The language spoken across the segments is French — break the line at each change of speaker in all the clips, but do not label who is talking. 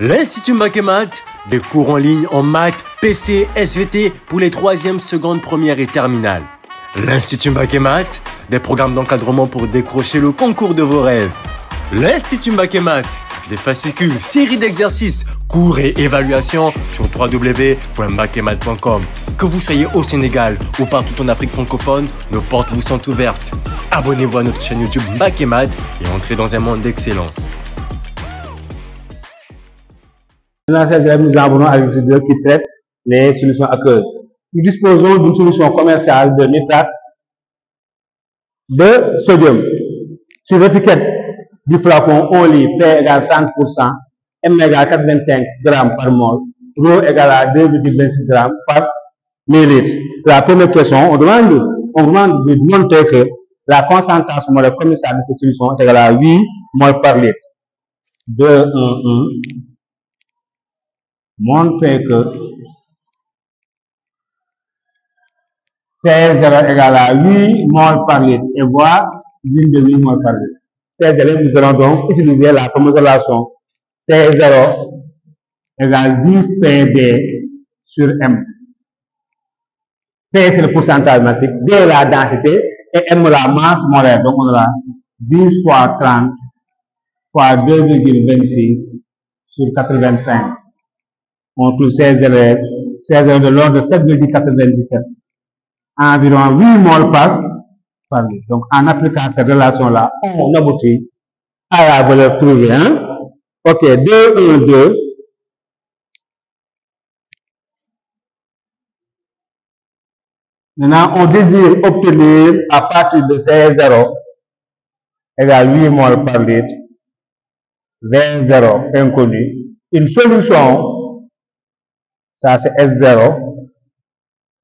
L'Institut Makemat, des cours en ligne en maths, PC, SVT pour les 3e, seconde, première et terminale. L'Institut Makemat, des programmes d'encadrement pour décrocher le concours de vos rêves. L'Institut Makemat, des fascicules, séries d'exercices, cours et évaluations sur www.makemat.com. Que vous soyez au Sénégal ou partout en Afrique francophone, nos portes vous sont ouvertes. Abonnez-vous à notre chaîne YouTube Makemat et entrez dans un monde d'excellence.
Nous avons un agriculteur qui traite les solutions aqueuses. Nous disposons d'une solution commerciale de nitrate de sodium. Sur l'étiquette du flacon, on lit P égale 30%, M égale 4,25 grammes par mol, Rho égale à 2,26 grammes par millilitre. La première question, on demande de montrer que la concentration moléculaire commerciale de cette solution est égale à 8 mol par litre. 2, 1, 1. Montrer que C0 égale à 8 mol par litre et voir l'une de 8 mol par litre. C0, nous allons donc utiliser la fameuse relation C0 égale 10 PD sur M. P c'est le pourcentage massique, D la densité et M la masse molaire. Donc on aura 10 fois 30 fois 2,26 sur 85. On trouve C0 de l'ordre de 7,97. Environ 8 mol par litre. Donc, en appliquant cette relation-là, on aboutit à la valeur trouvée. Hein? Ok, 2, 1, 2. Maintenant, on désire obtenir à partir de C0 égale 8 mol par litre, V0 inconnu, une solution. Ça, c'est S0.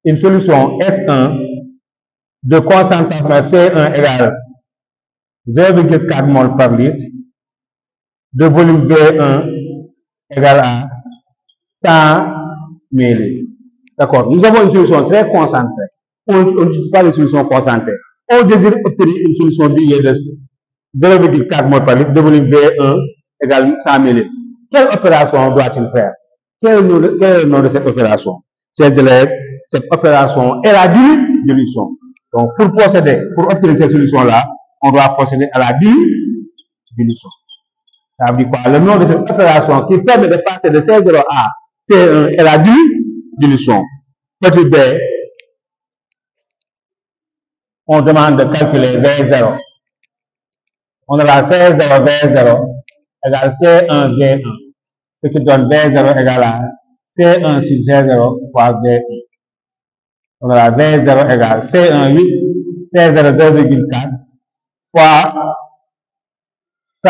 Une solution S1 de concentration C1 égale 0,4 mol par litre, de volume V1 égale à 100 ml. D'accord. Nous avons une solution très concentrée. On n'utilise pas les solutions concentrées. On désire obtenir une solution diluée de 0,4 mol par litre, de volume V1 égale 100 ml. Quelle opération doit-il faire? Quel est le nom de cette opération? Cette opération est la dilution. Donc, pour obtenir cette solution-là, on doit procéder à la dilution. Ça veut dire quoi? Le nom de cette opération qui permet de passer de C0 à C1 est la dilution. Petit b, on demande de calculer V0. On aura C0 V0 égale C1 V1. Ce qui donne V0 égale à C1 sur C0 fois V1. On aura V0 égale C1 8, C0 0,4 fois 100.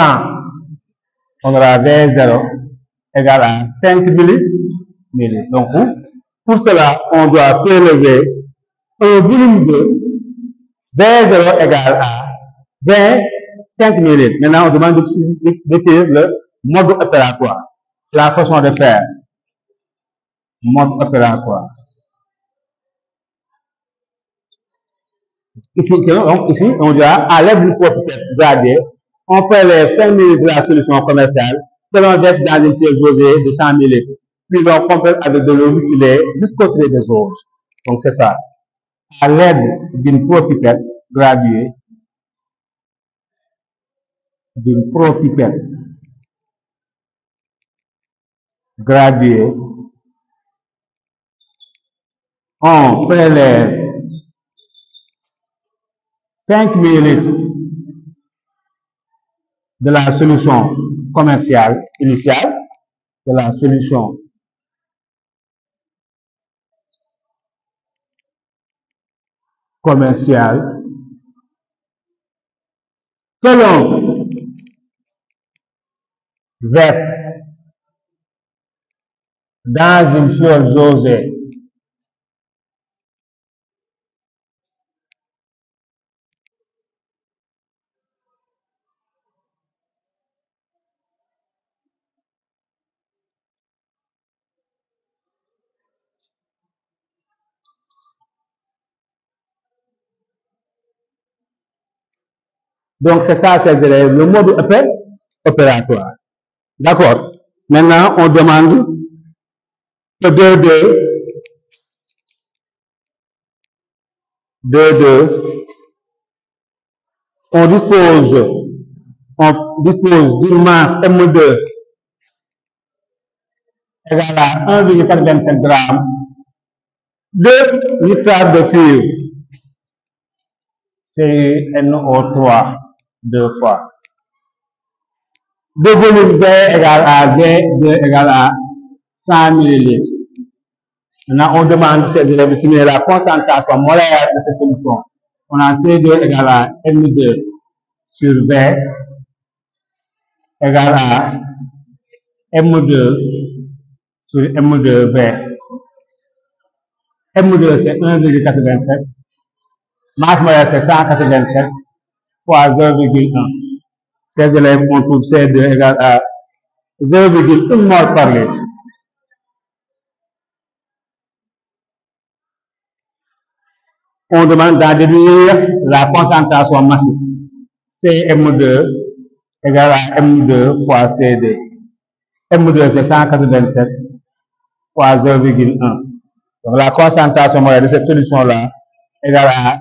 On aura V0 égale à 5 ml. Donc, pour cela, on doit prélever un volume de V0 égale à 25 ml. Maintenant, on demande d'écrire le mode opératoire. La façon de faire. Mode opératoire. Ici, on dira, à l'aide d'une propriété gradée, on prélève 5 ml de la solution commerciale que l'on verse dans une fiole jaugée de 100 ml. Puis l'on complète avec de l'eau distillée jusqu'au trait des jauges. Donc c'est ça. À l'aide d'une propipette graduée, on prélève 5 ml de la solution commerciale initiale, de la solution commerciale que l'on verse dans une fiole jaugée Donc, c'est ça, c'est le mode opératoire. D'accord? Maintenant, on demande que 2,2, on dispose d'une masse M2 égale à 1,87 g de nitrate de cuivre, CuNO3 deux fois. De volume V égale à V2 égale à 100 ml. Maintenant, on demande à ces élèves d'utiliser la concentration molaire de ces solutions. On a C2 égale à M2 sur V égale à M2 sur M2V. M2 c'est 1,87. Masse molaire c'est 187 fois 0,1. Ces élèves on trouve C2 égale à 0,1 mol par litre. On demande d'en déduire la concentration massive. CM2 égale à M2 fois CD. M2 c'est 187 fois 0,1. Donc la concentration moyenne de cette solution-là égale à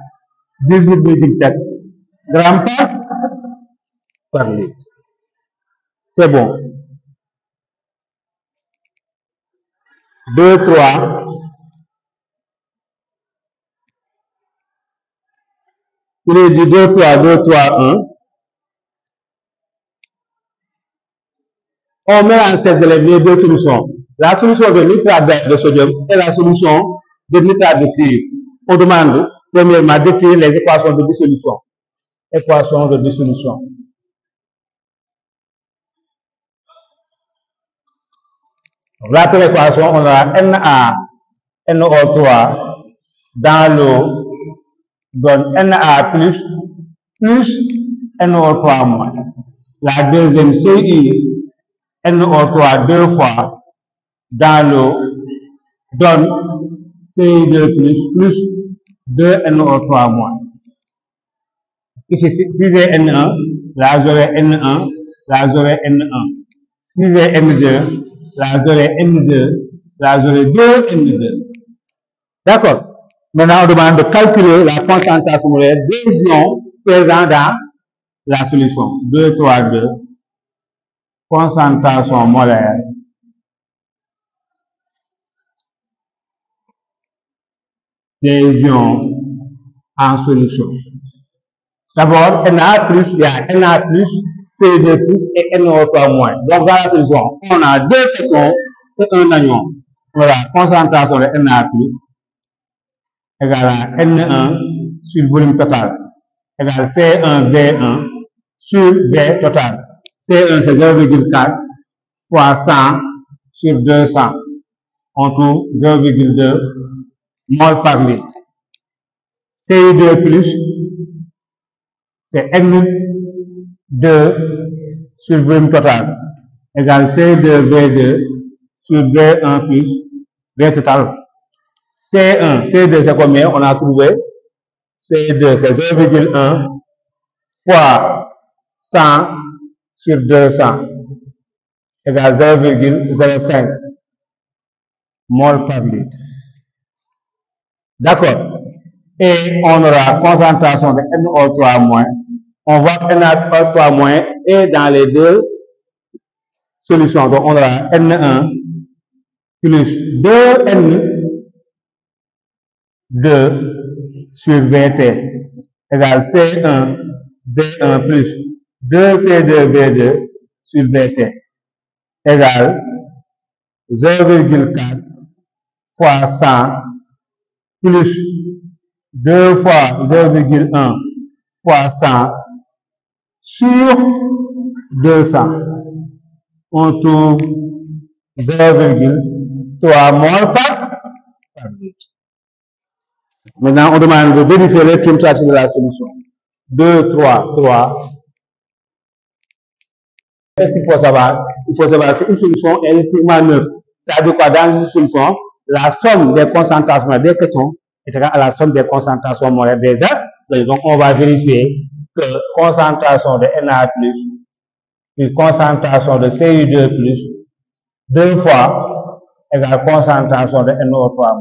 18,7 grammes par litre. C'est bon. 2, 3. Il est dit 2, 3, 2, 3, 1. On mélange ces élèves les deux solutions. La solution de nitrate de sodium et la solution de nitrate de cuivre. On demande premièrement d'écrire les équations de dissolution. Équation de dissolution. La première équation, on a NaNO3 dans l'eau donne Na plus NO3 moins. La deuxième CuNO3 deux fois dans l'eau donne CI2 plus 2 NO3 moins. Ici, si j'ai N1, là j'aurai N1, là j'aurai N1. Si j'ai M2, là j'aurai M2, là j'aurai 2 M2. D'accord? Maintenant, on demande de calculer la concentration molaire des ions présents dans la solution. 2, 3, 2. Concentration molaire des ions en solution. D'abord, Na+, il y a Na+, CO2+, et NO3-. Donc, dans la solution, on a deux photons et un anion. Voilà, concentration de Na+, égale à N1 sur volume total, égale C1V1 sur V total. C1, c'est 0,4 fois 100 sur 200. On trouve 0,2 mol par litre. CI2+, c'est N2 sur volume total, égale C2V2 sur V1 plus V total. C1, C2 c'est combien? On a trouvé C2 c'est 0,1 fois 100 sur 200 égale 0,05 mol par litre. D'accord. Et on aura concentration de NO3-. On voit que NO3- est dans les deux solutions. Donc on aura N1 plus 2N2 sur VT égale C1 V1 plus 2C2V2 sur VT égale 0,4 fois 100 plus 2 fois 0,1 fois 100 sur 200. On trouve 0,3 mol par litre. Maintenant, on demande de vérifier les températures de la solution. 2, 3, 3. Qu'est-ce qu'il faut savoir? Il faut savoir qu'une solution est électriquement neutre. C'est-à-dire quoi? Dans une solution, la somme des concentrations des ketons est égale à la somme des concentrations molaires des atomes. Donc, on va vérifier que concentration de Na+, plus concentration de Ci2+, 2 fois égale concentration de NO3.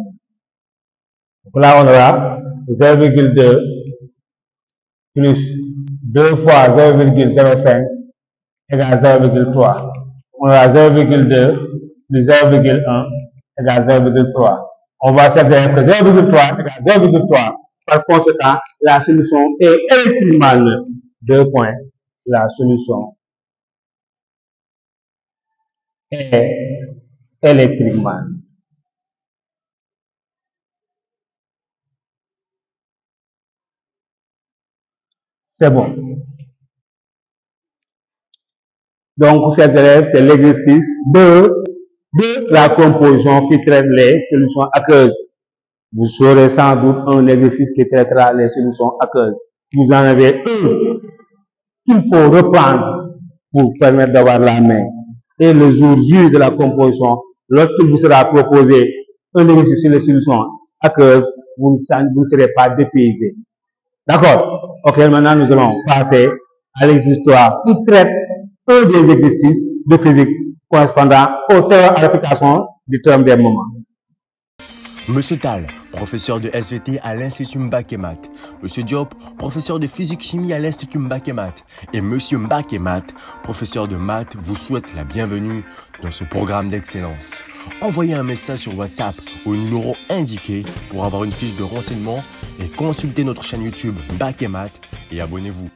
Donc là, on aura 0,2 plus 2 fois 0,05 égale 0,3. On aura 0,2 plus 0,1 égale 0,3. On va s'exercer que 0,3 égale 0,3. Par conséquent, la solution est électriquement neutre. 2 points. La solution est électriquement neutre. C'est bon. Donc, chers élèves, c'est l'exercice de la composition qui traite les solutions aqueuses. Vous saurez sans doute un exercice qui traitera les solutions aqueuses. Vous en avez un qu'il faut reprendre pour vous permettre d'avoir la main. Et le jour J de la composition, lorsqu'il vous sera proposé un exercice sur les solutions aqueuses, vous ne serez pas dépaysé. D'accord? Ok, maintenant nous allons passer à l'exercice 3 qui traite un des exercices de physique correspondant au théorème à l'application du théorème des moments.
Monsieur Tal, professeur de SVT à l'Institut Mbakemat. Monsieur Diop, professeur de physique-chimie à l'Institut Mbakemat. Et Monsieur Mbakemat, professeur de maths, vous souhaite la bienvenue dans ce programme d'excellence. Envoyez un message sur WhatsApp au numéro indiqué pour avoir une fiche de renseignement et consultez notre chaîne YouTube Mbakemat et abonnez-vous.